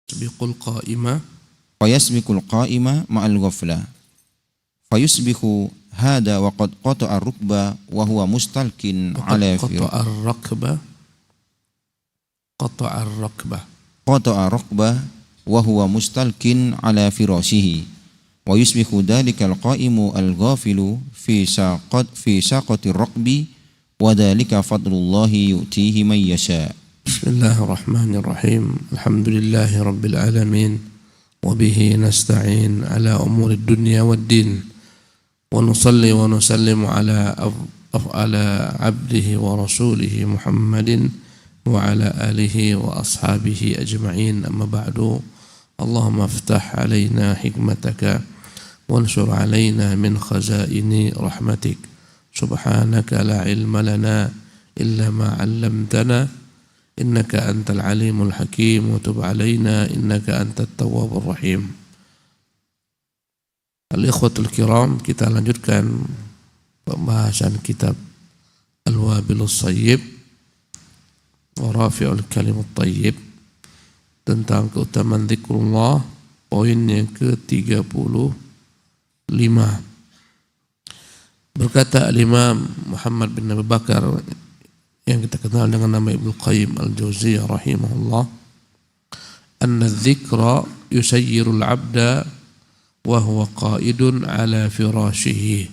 Yasbiqul qa'ima fayasbiqul qa'ima ma'al ghaflah fayusbihu hada wa qad qata'a ar-rukba wa huwa mustalkin ala qata'a ar-rakbah wa huwa mustalkin ala firashihi wa yusbihu dhalika al-qa'imu al-ghafilu fi saqati ar-rakbi wa dhalika fadlullahi yu'tihi man yasha. Bismillahirrahmanirrahim. Alhamdulillahi rabbil alamin wa bihi nasta'in ala umuri dunya waddin wa nusalli wa nusallimu ala abdihi wa rasulihi Muhammadin wa ala alihi wa ashabihi ajma'in. Amma ba'du. Allahumma aftah alaina hikmataka wansur alaina min khazaini rahmatik. Subhanaka la ilma lana illa ma 'allamtana innaka antal alimul hakim wa tub alaina innaka antat tawwabur rahim. Al-ikhwatul kiram, kita lanjutkan pembahasan kitab Al-Wabilus Sayyib wa Rafi'ul Kalimut Tayyib tentang keutamaan zikrullah, poin yang ke-35. Berkata Al-Imam Muhammad bin Abi Bakar yang kita kenal dengan nama Ibnu Qayyim Al-Jauziyah rahimahullah, anna dzikra yusayyirul 'abda wa huwa qa'idun ala firashihi.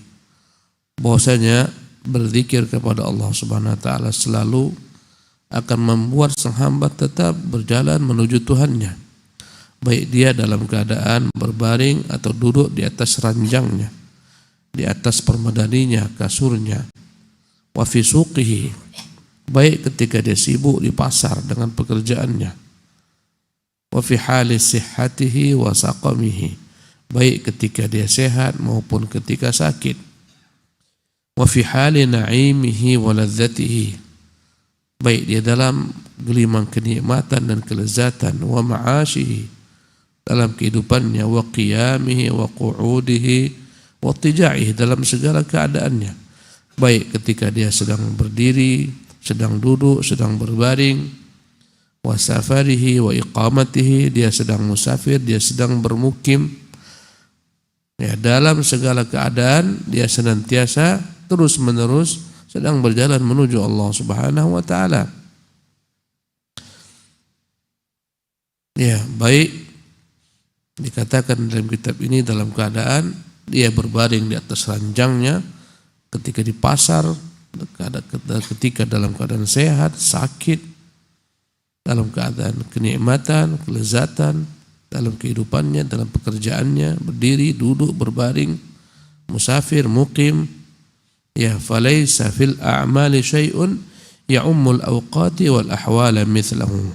Bahwasanya berzikir kepada Allah Subhanahu wa taala selalu akan membuat sang hamba tetap berjalan menuju Tuhannya, baik dia dalam keadaan berbaring atau duduk di atas ranjangnya, di atas permadaninya, kasurnya, wa fi suqihi, baik ketika dia sibuk di pasar dengan pekerjaannya, wa fi hali sihhatihi wa saqamihi, baik ketika dia sehat maupun ketika sakit, wa fi hali na'imihi wa ladzatihi, baik dia dalam gelimang kenikmatan dan kelezatan, wa ma'asyihi, dalam kehidupannya, wa qiyamihi wa qu'udihi wa tija'ihi, dalam segala keadaannya, baik ketika dia sedang berdiri, sedang duduk, sedang berbaring, wa safarihi wa iqamatihi, dia sedang musafir, dia sedang bermukim, ya, dalam segala keadaan dia senantiasa terus menerus sedang berjalan menuju Allah Subhanahu wa taala. Ya, baik dikatakan dalam kitab ini dalam keadaan dia berbaring di atas ranjangnya, ketika di pasar, ketika dalam keadaan sehat, sakit, dalam keadaan kenikmatan, kelezatan, dalam kehidupannya, dalam pekerjaannya, berdiri, duduk, berbaring, musafir, mukim. Ya, falaysa fil a'mali syai'un ya'ummul awqati wal ahwala mithlahu.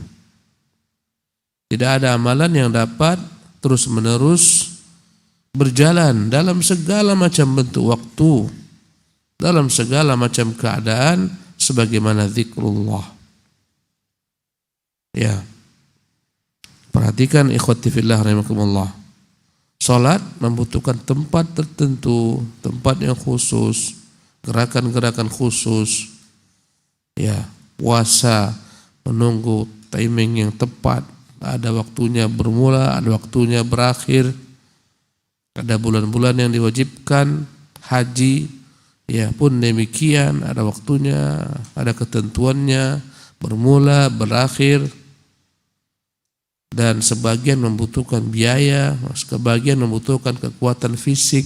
Tidak ada amalan yang dapat terus-menerus berjalan dalam segala macam bentuk waktu, dalam segala macam keadaan sebagaimana zikrullah. Ya. Perhatikan ikhwati fillah rahimakumullah. Salat membutuhkan tempat tertentu, tempat yang khusus, gerakan-gerakan khusus. Ya, puasa menunggu timing yang tepat, ada waktunya bermula, ada waktunya berakhir. Ada bulan-bulan yang diwajibkan, haji, ya pun demikian, ada waktunya, ada ketentuannya, bermula, berakhir, dan sebagian membutuhkan biaya, sebagian membutuhkan kekuatan fisik.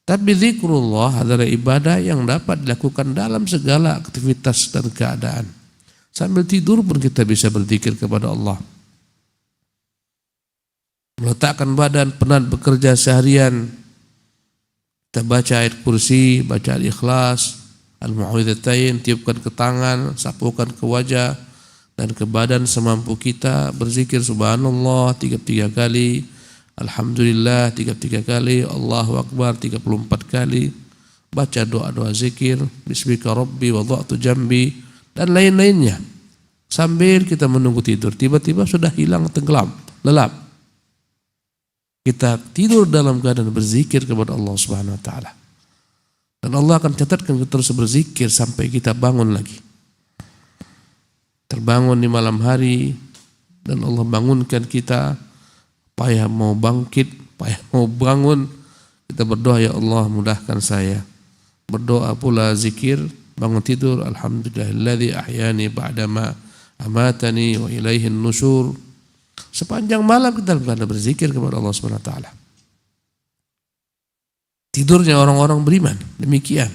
Tapi zikrullah adalah ibadah yang dapat dilakukan dalam segala aktivitas dan keadaan. Sambil tidur pun kita bisa berzikir kepada Allah. Meletakkan badan, penat bekerja seharian, kita baca ayat kursi, baca al-ikhlas, al-mu'awwidhatain, tiupkan ke tangan, sapukan ke wajah dan ke badan semampu kita, berzikir subhanallah 33 kali, alhamdulillah 33 kali, Allahu akbar 34 kali, baca doa-doa zikir, bismika rabbi wada'tu jambi, dan lain-lainnya. Sambil kita menunggu tidur, tiba-tiba sudah hilang, tenggelam, lelap. Kita tidur dalam keadaan berzikir kepada Allah Subhanahu wa taala. Dan Allah akan catatkan kita terus berzikir sampai kita bangun lagi. Terbangun di malam hari, dan Allah bangunkan kita, payah mau bangkit, payah mau bangun, kita berdoa, ya Allah mudahkan saya. Berdoa pula zikir, bangun tidur, alhamdulillahilladzi ahyani ba'dama amatani wa ilaihin nusyur. Sepanjang malam kita berzikir kepada Allah Subhanahu wa taala. Tidurnya orang-orang beriman demikian.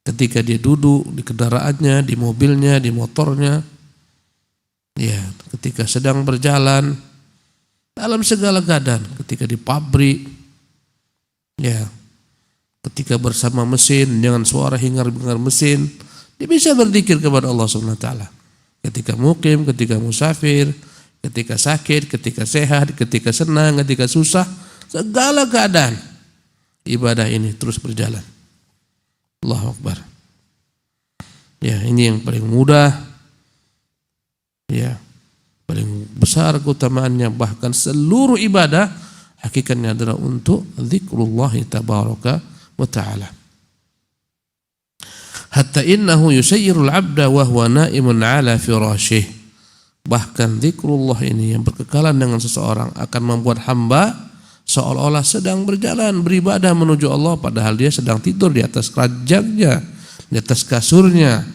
Ketika dia duduk di kendaraannya, di mobilnya, di motornya, ya, ketika sedang berjalan dalam segala keadaan, ketika di pabrik, ya, ketika bersama mesin, dengan suara hingar-bingar mesin, dia bisa berzikir kepada Allah Subhanahu wa taala. Ketika mukim, ketika musafir, ketika sakit, ketika sehat, ketika senang, ketika susah, segala keadaan ibadah ini terus berjalan. Allahu Akbar. Ya, ini yang paling mudah, ya, paling besar keutamaannya, bahkan seluruh ibadah hakikatnya adalah untuk zikrullah tabaraka wa ta'ala. Hatta innahu yusayyirul abda wa huwa naimun ala firasyih. Bahkan zikrullah ini yang berkekalan dengan seseorang akan membuat hamba seolah-olah sedang berjalan beribadah menuju Allah, padahal dia sedang tidur di atas ranjangnya, di atas kasurnya.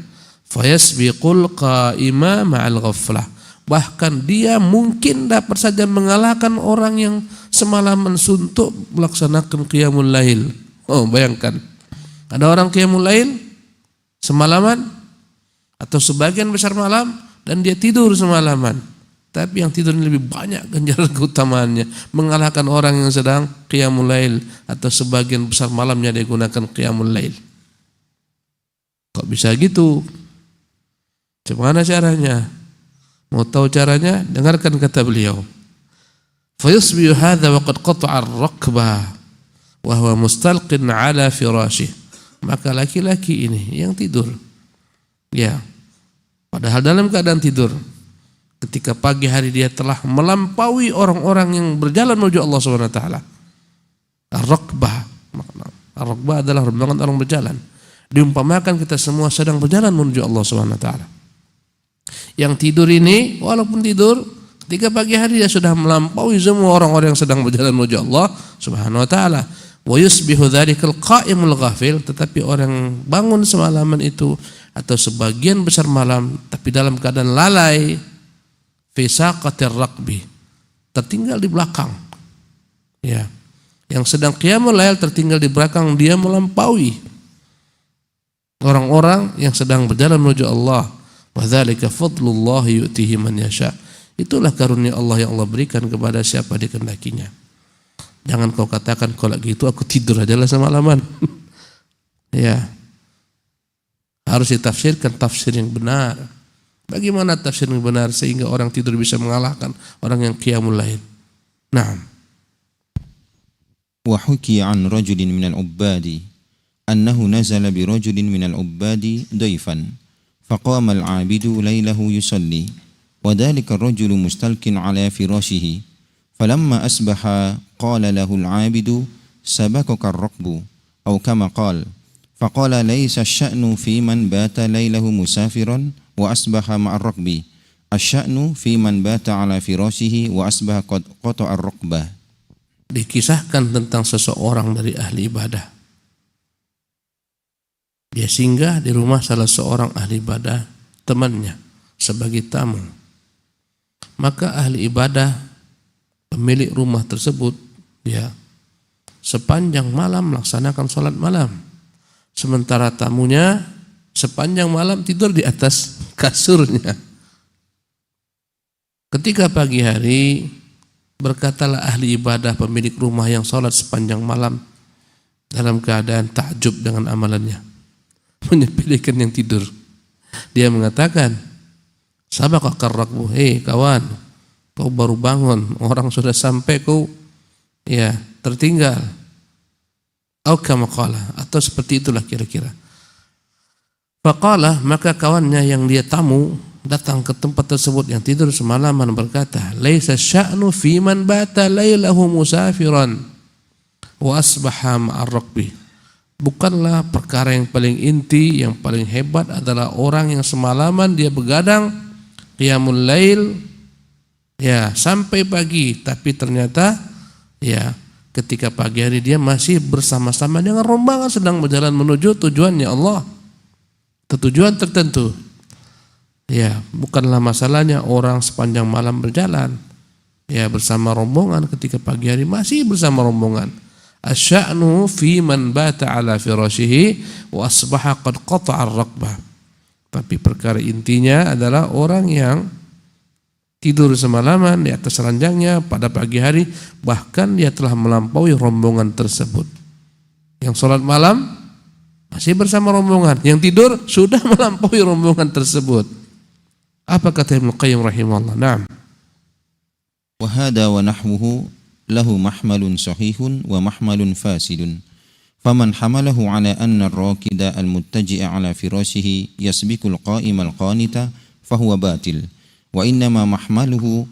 Fayasbiqul qa'ima ma'al ghaflah. Bahkan dia mungkin dapat saja mengalahkan orang yang semalaman suntuk melaksanakan qiyamul lail. Oh, bayangkan, ada orang qiyamul lail semalaman atau sebagian besar malam dan dia tidur semalaman. Tapi yang tidur ini lebih banyak ganjaran keutamaannya, mengalahkan orang yang sedang qiyamul lail atau sebagian besar malamnya dia gunakan qiyamul lail. Kok bisa gitu? Bagaimana caranya? Mau tahu caranya? Dengarkan kata beliau. Fayusbihu hadza wa qad qata'a ar-rakbah wa huwa mustalqin 'ala firasyih. Maka laki-laki ini yang tidur, ya, padahal dalam keadaan tidur, ketika pagi hari dia telah melampaui orang-orang yang berjalan menuju Allah Subhanahu wa taala. Ar-rakbah, ar-rakbah adalah rombongan orang berjalan. Diumpamakan kita semua sedang berjalan menuju Allah Subhanahu wa taala. Yang tidur ini walaupun tidur, ketika pagi hari dia sudah melampaui semua orang-orang yang sedang berjalan menuju Allah Subhanahu wa taala. Wa yusbihu dzalikal qa'imul ghafil, tetapi orang bangun semalaman itu atau sebagian besar malam tapi dalam keadaan lalai, fi saqatir raqbi, tertinggal di belakang. Ya. Yang sedang qiyamul lail tertinggal di belakang, dia melampaui orang-orang yang sedang berjalan menuju Allah. Wa dzalika fadlullah yu'tihi man yasha. Itulah karunia Allah yang Allah berikan kepada siapa dikehendakinya. Jangan kau katakan kalau gitu aku tidur aja lah semalaman. Ya. Harus ditafsirkan tafsir yang benar. Bagaimana tafsir yang benar sehingga orang tidur bisa mengalahkan orang yang qiyamul lail? Naam. Wa hukiya an rajulin minal ubbadi annahu nazala bi rajulin minal ubbadi dayfan faqama al-'abidu laylahu yusalli wa dhalika ar-rajulu mustalkin 'ala firashihi falamma asbaha qala lahu al-'abidu sabaqaka ar-raqbu aw kama qala faqala laysa asy-sya'nu fi man bata laylahu musafiran wa asbaha ma'ar raqbi asya'nu fi man bata ala firashihi wa asbaha qad qata'a ar-raqbah. Dikisahkan tentang seseorang dari ahli ibadah. Dia singgah di rumah salah seorang ahli ibadah temannya sebagai tamu. Maka ahli ibadah pemilik rumah tersebut, ya, sepanjang malam melaksanakan sholat malam, sementara tamunya sepanjang malam tidur di atas kasurnya. Ketika pagi hari, berkatalah ahli ibadah pemilik rumah yang sholat sepanjang malam dalam keadaan takjub dengan amalannya, menyepelekan yang tidur. Dia mengatakan, sabaqaka ar-raqbu, hei kawan, kau baru bangun, orang sudah sampai, kau ya tertinggal. Au kama qala, atau seperti itulah kira-kira. Faqala, maka kawannya yang dia tamu datang ke tempat tersebut yang tidur semalaman berkata, laisa sya'nu fi man bata lailahu musafiran wa asbaha ma'ar raqbi. Bukanlah perkara yang paling inti, yang paling hebat adalah orang yang semalaman dia begadang qiyamul lail, Ya, sampai pagi, tapi ternyata ya ketika pagi hari dia masih bersama-sama dengan rombongan sedang berjalan menuju tujuannya Allah. Tujuan tertentu. Ya, bukanlah masalahnya orang sepanjang malam berjalan. Ya, bersama rombongan ketika pagi hari masih bersama rombongan. Asya'nu fi man bata ala firashihi wa asbaha qad qata'a ar-raqbah. Tapi perkara intinya adalah orang yang tidur semalaman di atas ranjangnya pada pagi hari, bahkan dia telah melampaui rombongan tersebut. Yang sholat malam masih bersama rombongan, yang tidur sudah melampaui rombongan tersebut. Apa kata Ibnu Qayyim rahimahullah? Naam. Wa hada wa nahwuhu lahu mahmalun sahihun wa mahmalun fasidun. Faman hamalahu ala anna ar-raqida al-muttaji'a ala firashihi yasbiqu al-qa'ima al-qanita fahuwa batil. Wa innama mahmaluhu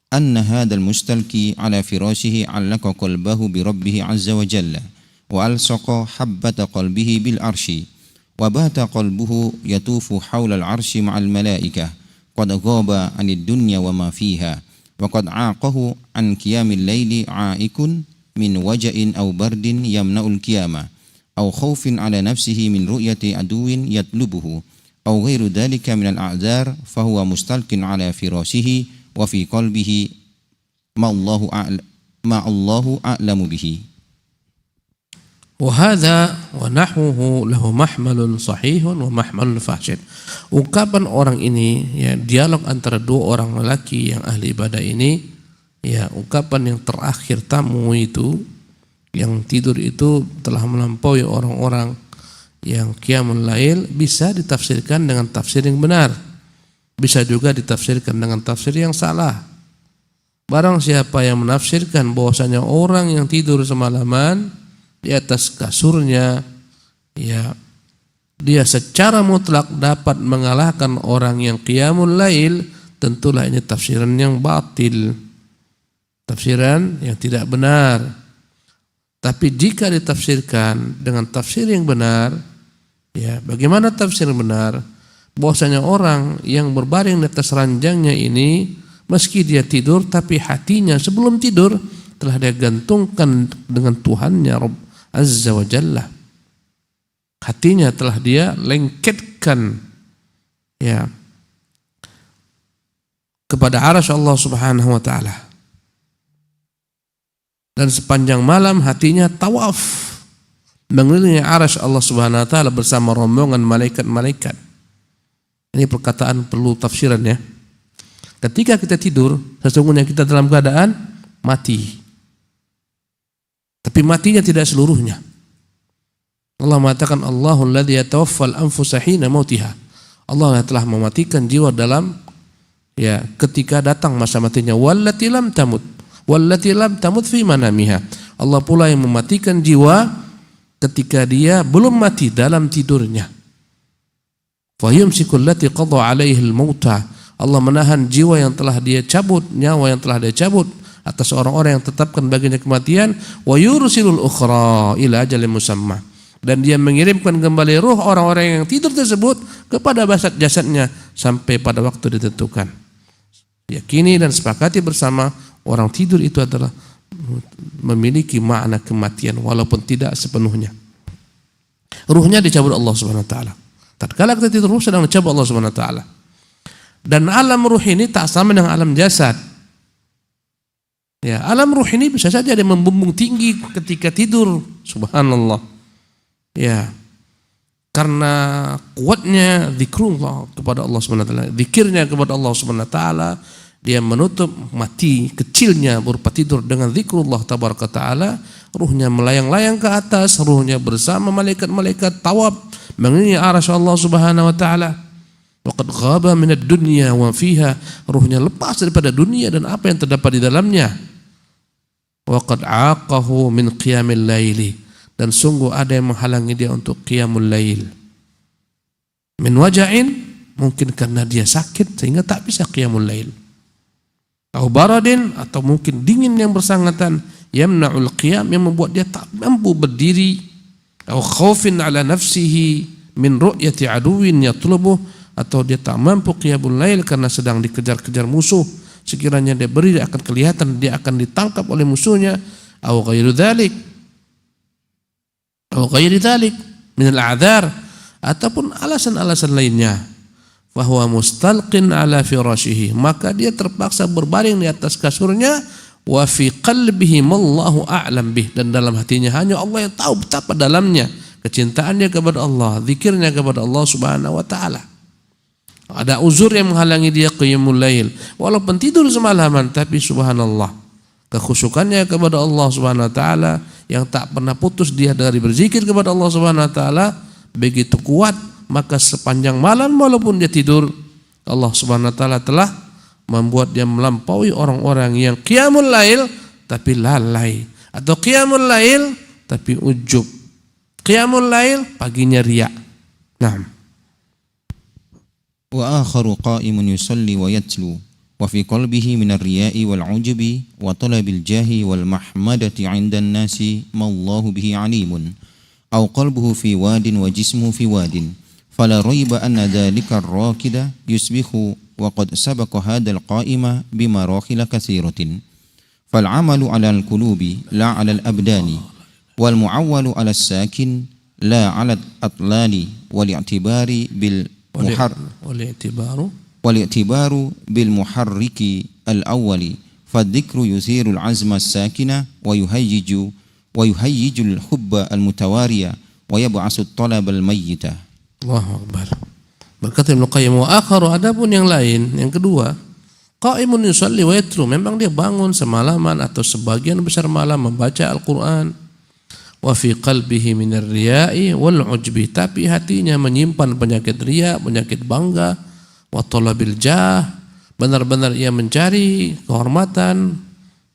anna hadha al-mustalki ala firashihi 'allaqa qalbahu bi rabbih 'azza wa jalla wa alsaqa habbata qalbihi bil arshi wa bata qalbuhu yatufu hawla al-arshi ma'al malaikah qad ghaba 'anid dunya wa ma fiha wa qad 'aqahu an qiyamil laili 'aikun min waja'in aw bardin yamna'ul qiyamah aw khawfin 'ala nafsihi min ru'yati aduwin yatlubuhu aw ghairu dhalika min al-a'dzar fa huwa mustalqin 'ala firashihi wa fi qalbihi ma Allahu a'lamu bihi. Wahada wa nahwuhu lahu mahmalun sahihun wa mahmalun fasid. Ungkapan orang ini, ya, dialog antara dua orang lelaki yang ahli ibadah ini, ya, ungkapan yang terakhir tamu itu, yang tidur itu telah melampaui orang-orang yang qiyamul lail, bisa ditafsirkan dengan tafsir yang benar, bisa juga ditafsirkan dengan tafsir yang salah. Barang siapa yang menafsirkan bahwasanya orang yang tidur semalaman di atas kasurnya, ya, dia secara mutlak dapat mengalahkan orang yang qiyamul lail, tentulah ini tafsiran yang batil, tafsiran yang tidak benar. Tapi jika ditafsirkan dengan tafsir yang benar, ya, bagaimana tafsir yang benar? Bahwasanya orang yang berbaring di atas ranjangnya ini, meski dia tidur, tapi hatinya sebelum tidur telah dia gantungkan dengan Tuhannya Rabb Azza wa Jalla. Hatinya telah dia lengketkan, ya, kepada arasy Allah Subhanahu wa taala. Dan sepanjang malam hatinya tawaf mengelilingi arasy Allah Subhanahu wa taala bersama rombongan malaikat-malaikat. Ini perkataan perlu tafsiran, ya. Ketika kita tidur, sesungguhnya kita dalam keadaan mati. Tapi matinya tidak seluruhnya. Allah mengatakan Allahul ladzi yatawaffal anfusa hina mautiha. Allah telah mematikan jiwa dalam, ya, ketika datang masa matinya. Wallati lam tamut fi manamiha. Allah pula yang mematikan jiwa ketika dia belum mati dalam tidurnya. Fa yumsiku allati qada 'alaihi al-mauta. Allah menahan jiwa yang telah dia cabut, nyawa yang telah dia cabut atas orang-orang yang tetapkan baginya kematian, wa yursilul ukhra ila ajalin musamma, dan dia mengirimkan kembali ruh orang-orang yang tidur tersebut kepada jasadnya sampai pada waktu ditentukan. Yakini dan sepakati bersama, orang tidur itu adalah memiliki makna kematian walaupun tidak sepenuhnya. Ruhnya dicabut Allah Subhanahu wa taala. Tatkala kita tidur, ruh sedang dicabut Allah Subhanahu wa taala. Dan alam ruh ini tak sama dengan alam jasad. Ya, alam ruh ini bisa saja dia membumbung tinggi ketika tidur, subhanallah. Ya, karena kuatnya zikrullah kepada Allah Subhanahu wa taala, zikirnya kepada Allah Subhanahu wa taala, dia menutup mati kecilnya berupa tidur dengan zikrullah tabaraka taala, ruhnya melayang-layang ke atas, ruhnya bersama malaikat-malaikat tawaf mengelilingi arasy Allah Subhanahu wa taala. Waqad ghaba minad dunya wa fiha, ruhnya lepas daripada dunia dan apa yang terdapat di dalamnya. Waqad 'aqahu min qiyamil laili, dan sungguh ada yang menghalangi dia untuk qiyamul lail. Min waja'in, mungkin karena dia sakit sehingga tak bisa qiyamul lail. Atau baradin, atau mungkin dingin yang bersangatan, yamna'ul qiyam, yang membuat dia tak mampu berdiri. Atau khaufin 'ala nafsihi min ru'yati aduwin yatlubuh, atau dia tak mampu qiyamul lail karena sedang dikejar-kejar musuh sekiranya dia beri, dia akan kelihatan, dia akan ditangkap oleh musuhnya. Aw ghairu dzalik, aw ghairi dzalik min al-a'dzar, ataupun alasan-alasan lainnya. Fahuwa mustalqin ala firashihi, maka dia terpaksa berbaring di atas kasurnya. Wa fi qalbihi mallahu a'lam bih, dan dalam hatinya hanya Allah yang tahu betapa dalamnya kecintaannya kepada Allah, zikirnya kepada Allah Subhanahu wa taala. Ada uzur yang menghalangi dia qiyamul lail, walaupun tidur semalaman, tapi subhanallah, kekhusyukannya kepada Allah Subhanahu wa taala yang tak pernah putus dia dari berzikir kepada Allah Subhanahu wa taala begitu kuat, maka sepanjang malam walaupun dia tidur, Allah Subhanahu wa taala telah membuat dia melampaui orang-orang yang qiyamul lail tapi lalai, atau qiyamul lail tapi ujub, qiyamul lail paginya riya. Naam. Wa akharu qa'imun yusalli wa yatlu wa fi qalbihi min ar-riya'i wal 'ujubi wa talabil jahi wal mahmadati 'inda an-nasi ma Allahu bihi 'alimun aw qalbuhu fi wadin wa jismuhu fi wadin fala raiba anna dhalika ar-rakida yusbihu wa qad sabaqa hadha al-qa'ima bima rakhila katsiratin fal 'amalu 'ala al-qulubi la 'ala al-abdani wal mu'awwalu 'ala as-sakin la 'ala al-atlali wal i'tibari bil والاعتبار بالمحرك الأول فالذكر يثير العزم الساكنة ويهيج الحب المتوارية ويبعث الطلب الميتة. Allahu Akbar. Berkata Ibnu Qayyim, wa akharu, adapun yang lain, yang kedua, qaimun yusalli wa yatlu, memang dia bangun semalaman atau sebagian besar malam membaca Al-Quran. Wa fi qalbihi minar riya'i wal 'ujbi, tapi hatinya menyimpan penyakit riya, penyakit bangga. Wa talabil jah, benar-benar ia mencari kehormatan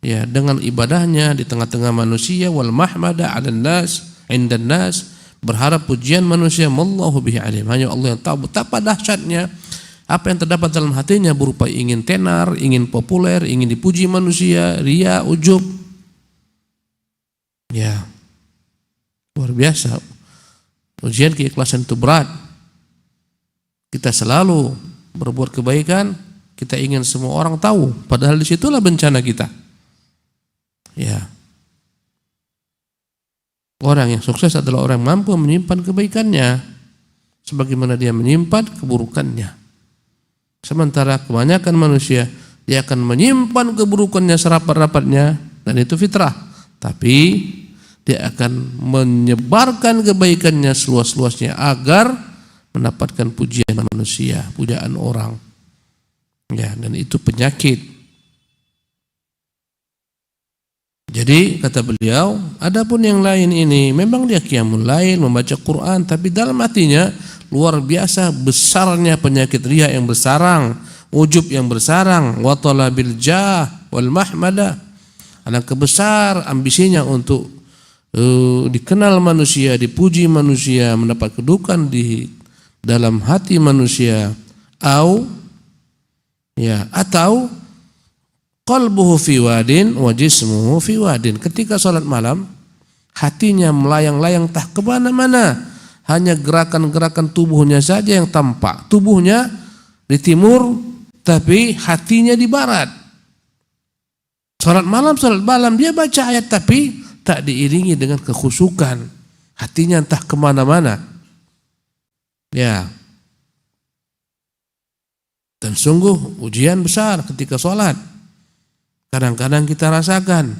ya dengan ibadahnya di tengah-tengah manusia. Wal mahmada 'alan nas 'indan nas, berharap pujian manusia. Wallahu bihi 'alim, hanya Allah yang tahu betapa dahsyatnya apa yang terdapat dalam hatinya berupa ingin tenar, ingin populer, ingin dipuji manusia, riya, ujub. Ya, luar biasa. Ujian keikhlasan itu berat. Kita selalu berbuat kebaikan, kita ingin semua orang tahu, padahal disitulah bencana kita. Ya, orang yang sukses adalah orang yang mampu menyimpan kebaikannya sebagaimana dia menyimpan keburukannya. Sementara kebanyakan manusia, dia akan menyimpan keburukannya serapat-rapatnya, dan itu fitrah, tapi dia akan menyebarkan kebaikannya seluas-luasnya agar mendapatkan pujian manusia, pujian orang. Ya, dan itu penyakit. Jadi kata beliau, adapun yang lain ini memang dia qiyamul lail, membaca Quran, tapi dalam hatinya luar biasa besarnya penyakit riya yang bersarang, ujub yang bersarang, wa talabil jah wal mahmada. Alangkah besar ambisinya untuk dikenal manusia, dipuji manusia, mendapat kedudukan di dalam hati manusia, atau qalbuhu fi wadin wa jismuhu fi wadin. Ketika salat malam, hatinya melayang-layang entah ke mana-mana, hanya gerakan-gerakan tubuhnya saja yang tampak. Tubuhnya di timur, tapi hatinya di barat. Salat malam dia baca ayat tapi tak diiringi dengan kekhusyukan, hatinya entah kemana-mana. Ya, dan sungguh ujian besar ketika sholat. Kadang-kadang kita rasakan,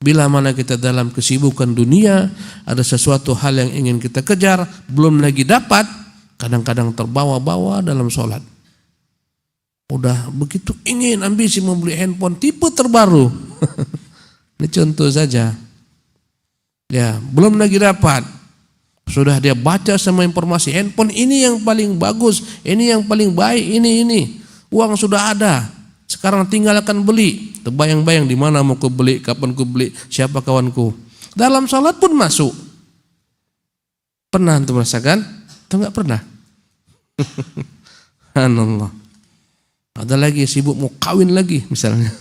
bila mana kita dalam kesibukan dunia, ada sesuatu hal yang ingin kita kejar, belum lagi dapat, kadang-kadang terbawa-bawa dalam sholat. Udah begitu ingin, ambisi membeli handphone tipe terbaru. Ini contoh saja. Ya, belum lagi dapat, sudah dia baca semua informasi, handphone ini yang paling bagus, ini yang paling baik, ini. Uang sudah ada, sekarang tinggal akan beli. Terbayang-bayang di mana mau ku beli, kapan ku beli, siapa kawanku. Dalam salat pun masuk. Pernah antum merasakan? Atau enggak pernah? Subhanallah. Ada lagi sibuk mau kawin lagi misalnya.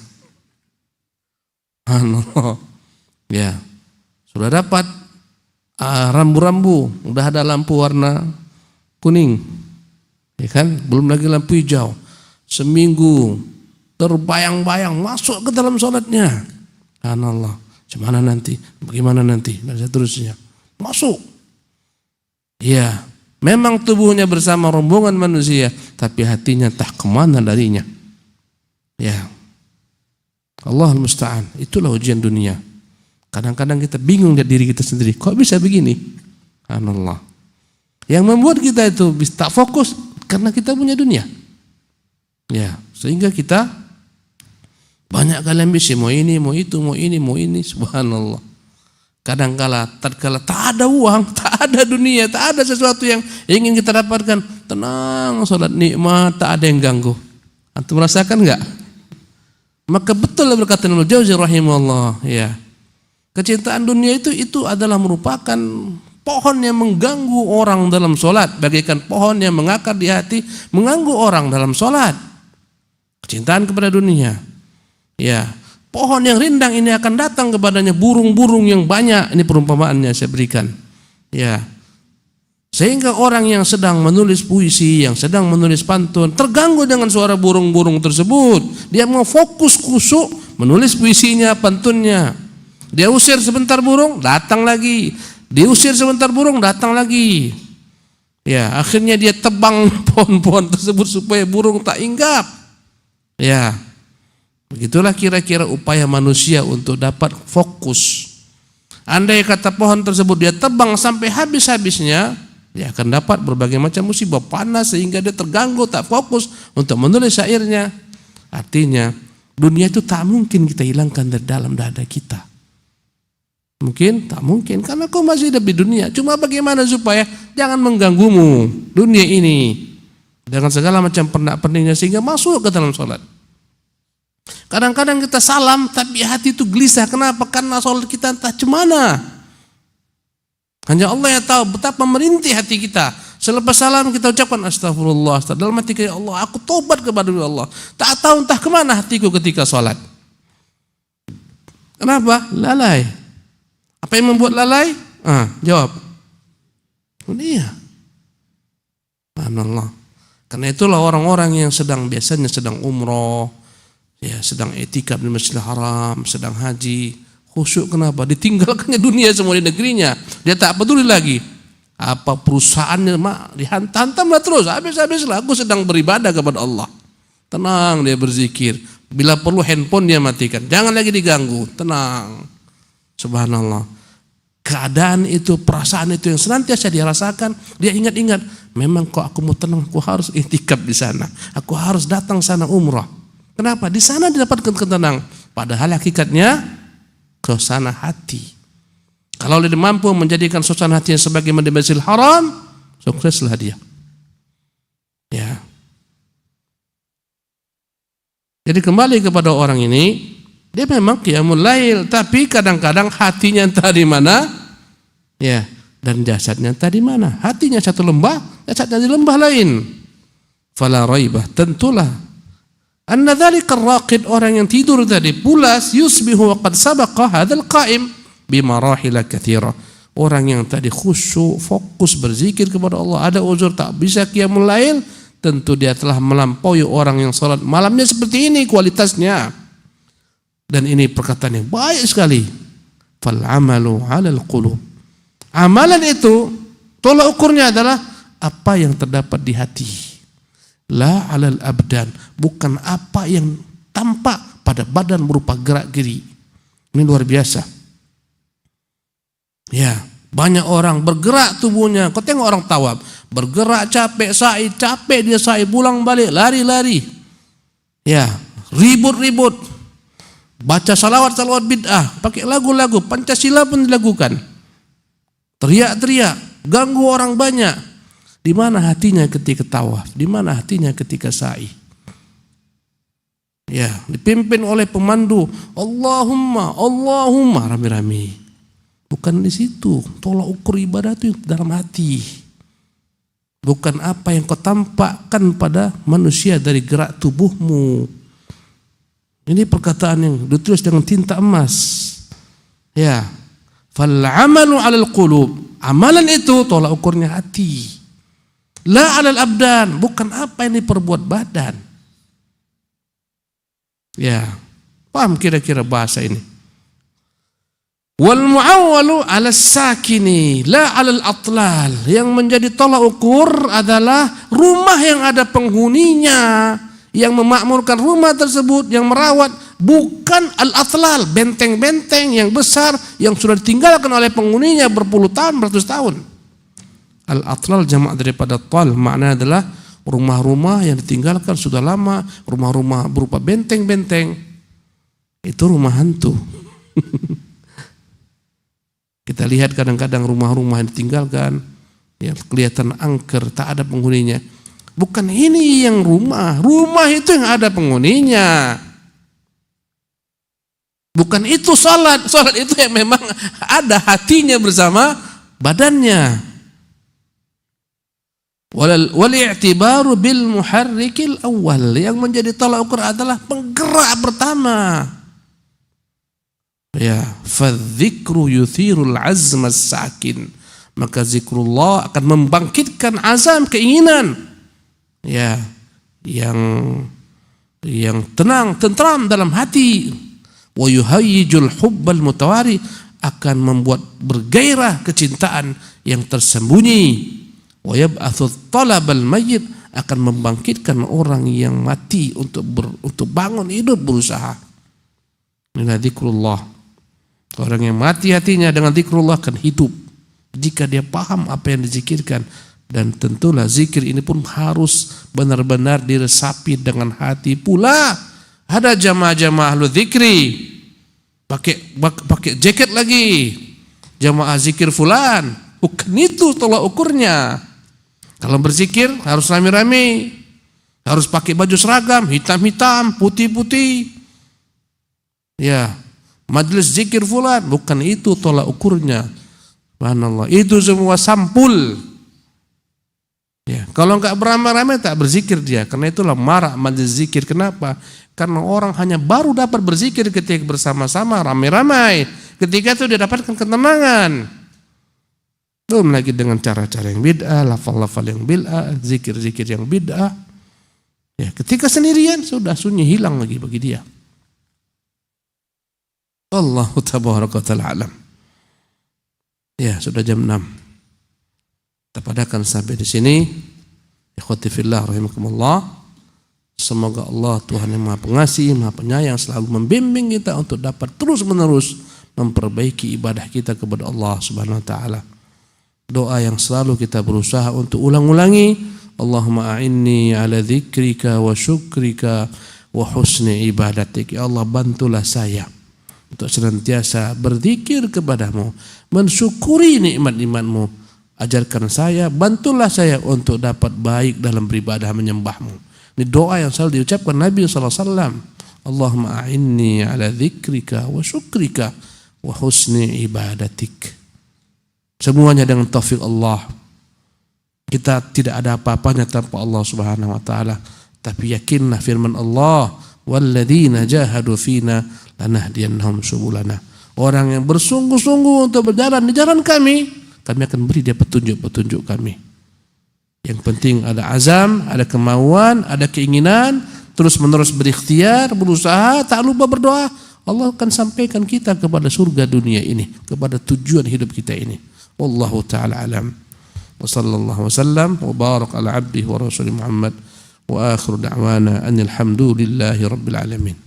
Subhanallah. Ya. Sudah dapat rambu-rambu, udah ada lampu warna kuning, ya kan? Belum lagi lampu hijau. Seminggu terbayang-bayang masuk ke dalam sholatnya. Subhanallah, gimana nanti, bagaimana nanti, dan seterusnya. Masuk. Ya, memang tubuhnya bersama rombongan manusia, tapi hatinya entah kemana darinya. Ya, Allahul Musta'an. Itulah ujian dunia. Kadang-kadang kita bingung lihat diri kita sendiri. Kok bisa begini? Subhanallah. Yang membuat kita itu tak fokus karena kita punya dunia. Ya, sehingga kita banyak kali ambisi, mau ini, mau itu, mau ini, mau ini. Subhanallah. Tatkala tak ada uang, tak ada dunia, tak ada sesuatu yang ingin kita dapatkan, tenang, sholat nikmat, tak ada yang ganggu. Antum merasakan enggak? Maka betul berkata Ibnu Jauzi rahimahullah, ya. Kecintaan dunia itu adalah merupakan pohon yang mengganggu orang dalam sholat, bagaikan pohon yang mengakar di hati, mengganggu orang dalam sholat. Kecintaan kepada dunia, ya. Pohon yang rindang ini akan datang kepadanya burung-burung yang banyak. Ini perumpamaannya saya berikan, ya. Sehingga orang yang sedang menulis puisi, yang sedang menulis pantun, terganggu dengan suara burung-burung tersebut. Dia mau fokus kusuk menulis puisinya, pantunnya. Dia usir sebentar burung, datang lagi. Diusir sebentar burung, datang lagi. Ya, akhirnya dia tebang pohon-pohon tersebut supaya burung tak hinggap. Ya, begitulah kira-kira upaya manusia untuk dapat fokus. Andai kata pohon tersebut dia tebang sampai habis-habisnya, dia akan dapat berbagai macam musibah, panas sehingga dia terganggu, tak fokus untuk menulis syairnya. Artinya dunia itu tak mungkin kita hilangkan dari dalam dada kita. Mungkin? Tak mungkin, karena kau masih hidup di dunia. Cuma bagaimana supaya jangan mengganggumu dunia ini dengan segala macam pernak-perniknya sehingga masuk ke dalam sholat. Kadang-kadang kita salam tapi hati itu gelisah. Kenapa? Karena sholat kita entah cemana. Hanya Allah yang tahu betapa merintih hati kita. Selepas salam kita ucapkan astagfirullah, dalam hati kita, ya Allah, aku tobat kepada Allah. Tak tahu entah kemana hatiku ketika sholat. Kenapa? Lalai. Apa yang membuat lalai? Jawab. Dunia. Subhanallah. Karena itulah orang-orang yang biasanya sedang umroh, ya, sedang i'tikaf di Masjidil Haram, sedang haji, khusyuk. Kenapa? Ditinggalkannya dunia semua di negerinya. Dia tak peduli lagi. Apa perusahaannya, dihantam-hantamlah terus. Habis-habislah, aku sedang beribadah kepada Allah. Tenang, dia berzikir. Bila perlu handphone dia matikan. Jangan lagi diganggu. Tenang. Subhanallah. Keadaan itu, perasaan itu yang senantiasa dia rasakan, dia ingat-ingat, memang kok aku mau tenang, aku harus i'tikaf di sana. Aku harus datang sana umrah. Kenapa? Di sana didapatkan ketenangan. Padahal hakikatnya suasana hati. Kalau dia mampu menjadikan suasana hatinya sebagai di Masjidil Haram, sukseslah dia. Ya. Jadi kembali kepada orang ini, dia memang qiyamul lail, tapi kadang-kadang hatinya entah di mana, ya, dan jasadnya entah di mana. Hatinya satu lembah, jasadnya di lembah lain. Fala raibah, tentulah anna dzalika ar-raqid, orang yang tidur tadi, pulas, yusbihu wa qad sabaqa hadzal qa'im bimarahil katsira. Orang yang tadi khusyuk, fokus berzikir kepada Allah, ada uzur tak bisa qiyamul lail, tentu dia telah melampaui orang yang salat malamnya seperti ini kualitasnya. Dan ini perkataan yang baik sekali. Fal amalu 'alal qulub. Amalan itu tolak ukurnya adalah apa yang terdapat di hati. La 'alal abdan, bukan apa yang tampak pada badan berupa gerak-geri. Ini luar biasa. Ya, banyak orang bergerak tubuhnya. Kau tengok orang tawaf, bergerak capek, sa'i, capek dia sa'i, pulang balik, lari-lari. Ya, ribut-ribut. Baca salawat-salawat bid'ah, pakai lagu-lagu Pancasila pun dilakukan. Teriak-teriak, ganggu orang banyak. Di mana hatinya ketika tawaf? Di mana hatinya ketika sa'i? Ya, dipimpin oleh pemandu, Allahumma, Allahumma, rame-rame. Bukan di situ. Tolak ukur ibadah itu dalam hati. Bukan apa yang kau tampakkan pada manusia dari gerak tubuhmu. Ini perkataan yang ditulis dengan tinta emas. Ya. Fal amalu 'alal qulub. Amalan itu tolak ukurnya hati. La 'alal abdan, bukan apa yang diperbuat badan. Ya, paham kira-kira bahasa ini. Wal mu'awwalu 'ala sakini la 'alal atlal. Yang menjadi tolak ukur adalah rumah yang ada penghuninya, yang memakmurkan rumah tersebut, yang merawat, bukan al-atlal, benteng-benteng yang besar yang sudah ditinggalkan oleh penghuninya berpuluh tahun, beratus tahun. Al-atlal jamak daripada tal, maknanya adalah rumah-rumah yang ditinggalkan sudah lama, rumah-rumah berupa benteng-benteng. Itu rumah hantu. Kita lihat kadang-kadang rumah-rumah yang ditinggalkan, yang kelihatan angker, tak ada penghuninya. Bukan ini yang rumah itu yang ada penghuninya. Bukan itu salat itu yang memang ada hatinya bersama badannya. Wal i'tibaru bil muharrikil awal, yang menjadi tolak ukur adalah penggerak pertama. Ya, fadzikru yuthirul azma sakin, maka zikrullah akan membangkitkan azam, keinginan, ya, yang tenang, tentram dalam hati. Wa yuhayyijul hubbal mutawari, akan membuat bergairah kecintaan yang tersembunyi. Wa yab'atsu talabal mayyit, akan membangkitkan orang yang mati untuk bangun hidup, berusaha. Inilah zikrullah. Orang yang mati hatinya dengan zikrullah akan hidup jika dia paham apa yang dizikirkan. Dan tentulah zikir ini pun harus benar-benar diresapi dengan hati pula. Ada jamaah-jamaah ahlu zikri pakai jaket lagi, jamaah zikir fulan. Bukan itu tolak ukurnya. Kalau berzikir harus rame-rame, harus pakai baju seragam, hitam-hitam, putih-putih. Ya, majelis zikir fulan, bukan itu tolak ukurnya. Subhanallah, itu semua sampul. Ya, kalau enggak beramai-ramai tak berzikir dia. Karena itulah marak majelis zikir. Kenapa? Karena orang hanya baru dapat berzikir ketika bersama-sama, ramai-ramai. Ketika itu dia dapatkan ketenangan. Belum lagi dengan cara-cara yang bid'ah, lafal-lafal yang bid'ah, zikir-zikir yang bid'ah. Ya, ketika sendirian sudah sunyi, hilang lagi bagi dia. Allahu tabaraka wa ta'ala alam. Ya, sudah jam 6. Kita padakan sampai di sini. Ikhwati fillah rahimakumullah. Semoga Allah Tuhan yang Maha Pengasih, Maha Penyayang selalu membimbing kita untuk dapat terus-menerus memperbaiki ibadah kita kepada Allah Subhanahu wa taala. Doa yang selalu kita berusaha untuk ulang-ulangi, Allahumma a'inni ala dzikrika wa syukrika wa husni ibadatik. Ya Allah, bantulah saya untuk senantiasa berzikir kepadamu, mensyukuri nikmat-nikmatmu. Ajarkan saya, bantulah saya untuk dapat baik dalam beribadah menyembahmu. Ini doa yang selalu diucapkan Nabi SAW. Allahumma a'inni ala dzikrika wa syukrika wa husni ibadatik. Semuanya dengan taufik Allah. Kita tidak ada apa-apanya tanpa Allah Subhanahu wa taala. Tapi yakinlah firman Allah, walladzina jahadu fina lanahdiyannahum subulana. Orang yang bersungguh-sungguh untuk berjalan di jalan kami akan beri dia petunjuk-petunjuk kami. Yang penting ada azam, ada kemauan, ada keinginan, terus-menerus berikhtiar, berusaha, tak lupa berdoa. Allah akan sampaikan kita kepada surga dunia ini, kepada tujuan hidup kita ini. Wallahu ta'ala alam. Wa sallallahu wasallam wa barak ala abdihi wa rasulih Muhammad wa akhiru da'wana anil hamdulillahi rabbil alamin.